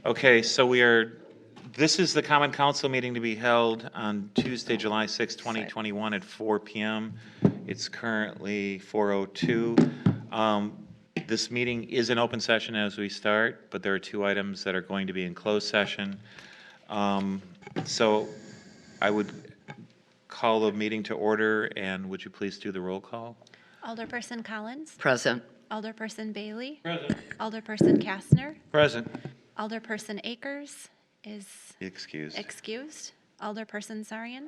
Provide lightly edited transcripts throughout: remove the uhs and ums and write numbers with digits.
Okay, so this is the Common Council meeting to be held on Tuesday, July 6, 2021 at 4 PM. It's currently 4:02. This meeting is an open session as we start, but there are two items that are going to be in closed session. So I would call the meeting to order, and would you please do the roll call? Alderperson Collins. Present. Alderperson Bailey. Present. Alderperson Kastner. Present. Alderperson Akers is Excused. excused. Alderperson Sarian.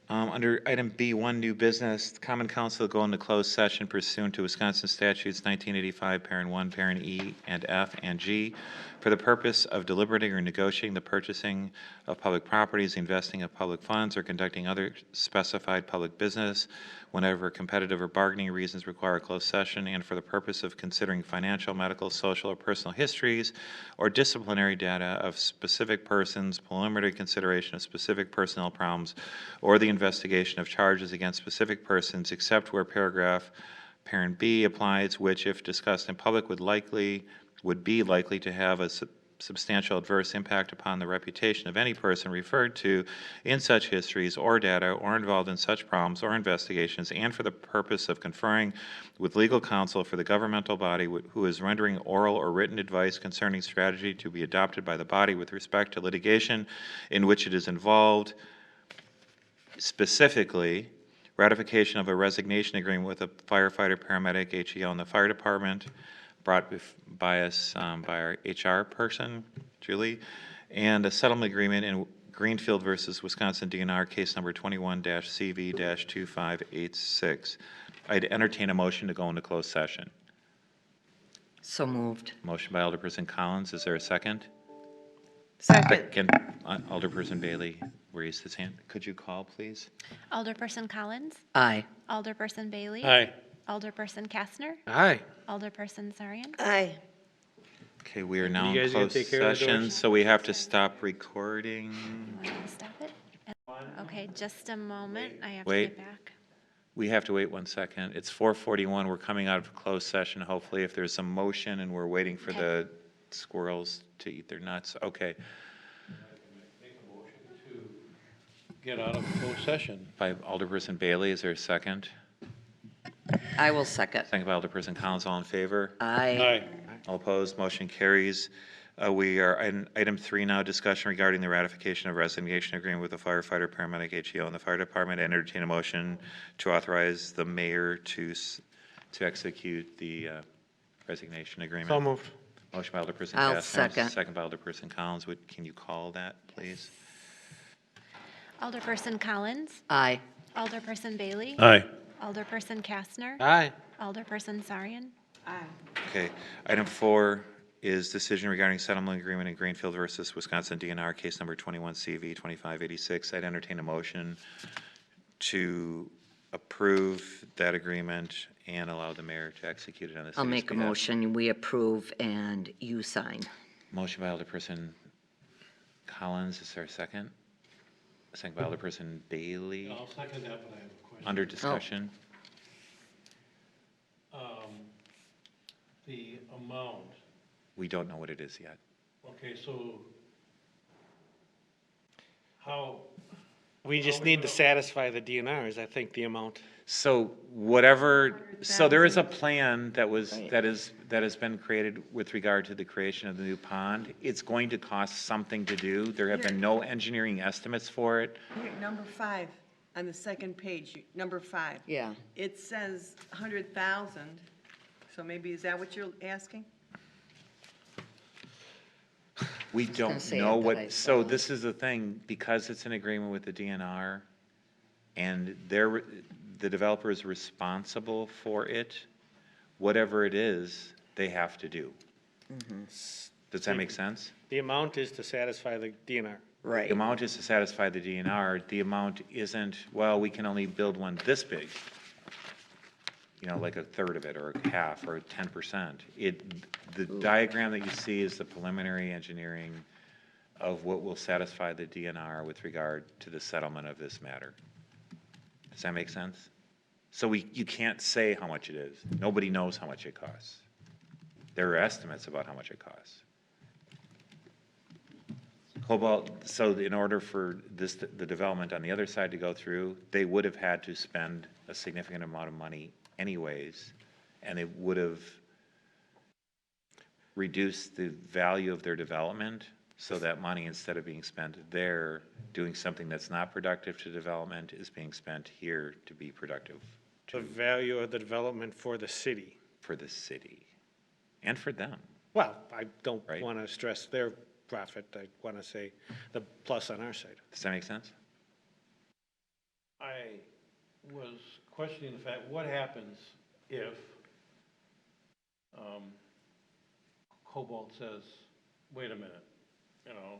Under item B1, new business, the Common Council will go into closed session pursuant to Wisconsin statutes 1985, parent 1, parent E and F and G, for the purpose of deliberating or negotiating the purchasing of public properties, the investing of public funds, or conducting other specified public business whenever competitive or bargaining reasons require a closed session, and for the purpose of considering financial, medical, social, or personal histories or disciplinary data of specific persons, preliminary consideration of specific personnel problems, or the investigation of charges against specific persons, except where paragraph parent B applies, which, if discussed in public, would be likely to have a substantial adverse impact upon the reputation of any person referred to in such histories or data or involved in such problems or investigations, and for the purpose of conferring with legal counsel for the governmental body who is rendering oral or written advice concerning strategy to be adopted by the body with respect to litigation in which it is involved, specifically ratification of a resignation agreement with a firefighter, paramedic, HEO, in the fire department, brought by us by our HR person, Julie, and a settlement agreement in Greenfield versus Wisconsin DNR case number 21-CV-2586. I'd entertain a motion to go into closed session. So moved. Motion by Alderperson Collins. Is there a second? Second. Alderperson Bailey raised his hand. Could you call, please? Alderperson Collins. Aye. Alderperson Bailey. Aye. Alderperson Kastner. Aye. Alderperson Sarian. Aye. Okay, we are now You in guys gonna closed take care of the session, doors? so we have to stop recording. Want to stop it? Okay, just a moment. I have to Wait. get back. We have to wait 1 second. It's 4:41. We're coming out of closed session, hopefully, if there's some motion, and we're waiting for Okay. the squirrels to eat their nuts. Okay. Get out of closed session. By Alderperson Bailey, is there a second? I will second. Second by Alderperson Collins, all in favor? Aye. Aye. All opposed, motion carries. We are in item 3 now, discussion regarding the ratification of resignation agreement with the firefighter, paramedic, HEO, and the fire department. Entertain a motion to authorize the mayor to execute the resignation agreement. So moved. Motion by Alderperson I'll Kastner. second. Second by Alderperson Collins. Can you call that, please? Alderperson Collins. Aye. Alderperson Bailey. Aye. Alderperson Kastner. Aye. Alderperson Sarian. Okay. Item 4 is decision regarding settlement agreement in Greenfield versus Wisconsin DNR, case number 21-CV-2586. I'd entertain a motion to approve that agreement and allow the mayor to execute it on the city's I'll make a behalf. motion. We approve and you sign. Motion by Alderperson Collins. Is there a second? Second by Alderperson Bailey. I'll second that, but I have a question. Under discussion. The amount, We don't know what it is yet. okay, so how, We just need to satisfy the DNRs, I think, the amount. So whatever, so there is a plan that has been created with regard to the creation of the new pond. It's going to cost something to do. There have been no engineering estimates for it. Here, number 5, on the second page, number 5. Yeah. It says 100,000, so maybe, is that what you're asking? We gonna don't say know it, but I what, so saw it. this is the thing, because it's an agreement with the DNR, and the developer is responsible for it, whatever it is, they have to do. Does that make sense? The amount is to satisfy the DNR. Right. The amount is to satisfy the DNR. The amount isn't, well, we can only build one this big. You know, like a third of it, or half, or 10%. The diagram that you see is the preliminary engineering of what will satisfy the DNR with regard to the settlement of this matter. Does that make sense? So you can't say how much it is. Nobody knows how much it costs. There are estimates about how much it costs. Cobalt, so in order for this, the development on the other side to go through, they would have had to spend a significant amount of money anyways, and it would have reduced the value of their development, so that money, instead of being spent there, doing something that's not productive to development, is being spent here to be productive The value of the development for the city. for the city and for them. Well, I don't Right. want to stress their profit. I want to say the plus on our side. Does that make sense? I was questioning the fact, what happens if, Cobalt says, wait a minute, you know,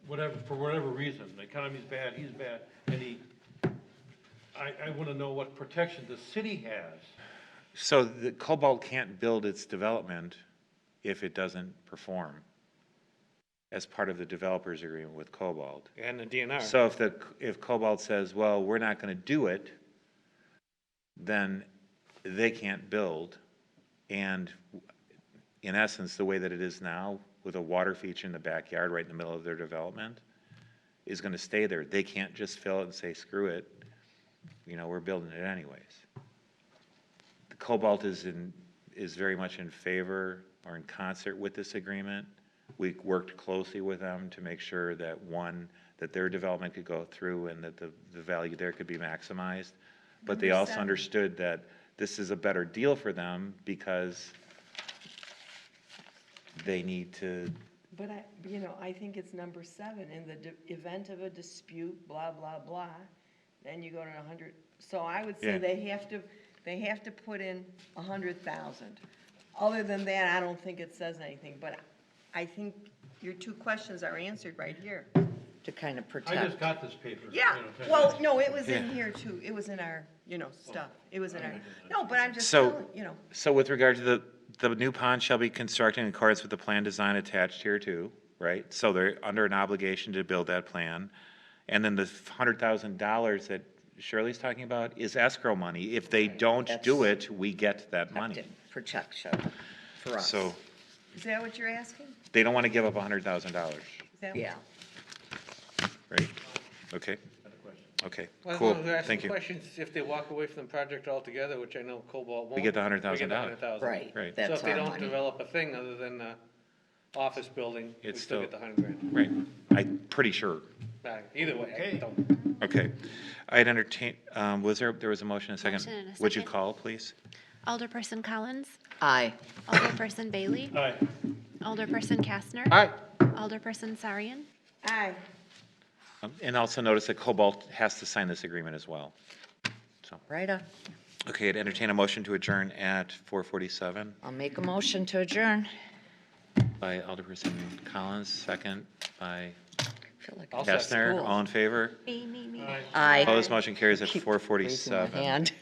whatever, for whatever reason, the economy's bad, he's bad, and I want to know what protection the city has. So the Cobalt can't build its development if it doesn't perform as part of the developer's agreement with Cobalt. And the DNR. So if Cobalt says, well, we're not gonna do it, then they can't build. And in essence, the way that it is now, with a water feature in the backyard, right in the middle of their development, is gonna stay there. They can't just fill it and say, screw it, you know, we're building it anyways. The Cobalt is very much in favor or in concert with this agreement. We worked closely with them to make sure that, one, that their development could go through and that the value there could be maximized. But they also understood that this is a better deal for them because they need to, But I think it's number 7, in the event of a dispute, blah, blah, blah, then you go to 100. So I would say Yeah. they have to put in 100,000. Other than that, I don't think it says anything, but I think your 2 questions are answered right here. To kind of I protect. just got this paper. Yeah, you know, well, no, it was in Yeah. here too. It was in our, stuff. It was in our, no, but I'm just So- telling, so with regard to the new pond shall be constructed in accordance with the plan design attached here too, right? So they're under an obligation to build that plan. And then the $100,000 that Shirley's talking about is escrow money. If they don't do it, we get that money. Protection for us. So is that what you're asking? they don't want to give up $100,000, Is that what- Yeah. right? Okay. Okay, Well, cool, no, they're asking thank you. questions if they walk away from the project altogether, which I know Cobalt won't. We get the $100,000. we get the $100,000. Right. Right. So That's if they our don't money. develop a thing other than the office building, we It's still still- get the $100,000. Right, I'm pretty sure. Either way, I Okay. don't. Okay. I'd entertain, there was a motion, a second? Motion and a Would you second. call, please? Alderperson Collins, Aye. Alderperson Bailey, All right, Alderperson Kastner, All right, Alderperson Sarian. Aye. And also notice that Cobalt has to sign this agreement as well. So, Right up. okay, I'd entertain a motion to adjourn at 4:47 I'll make a motion to adjourn. by Alderperson Collins, second by Feel like I'll I'm second. at Kestner. school. All in favor? Me. Aye. Opposed, motion carries at Keep 4:47. raising my hand.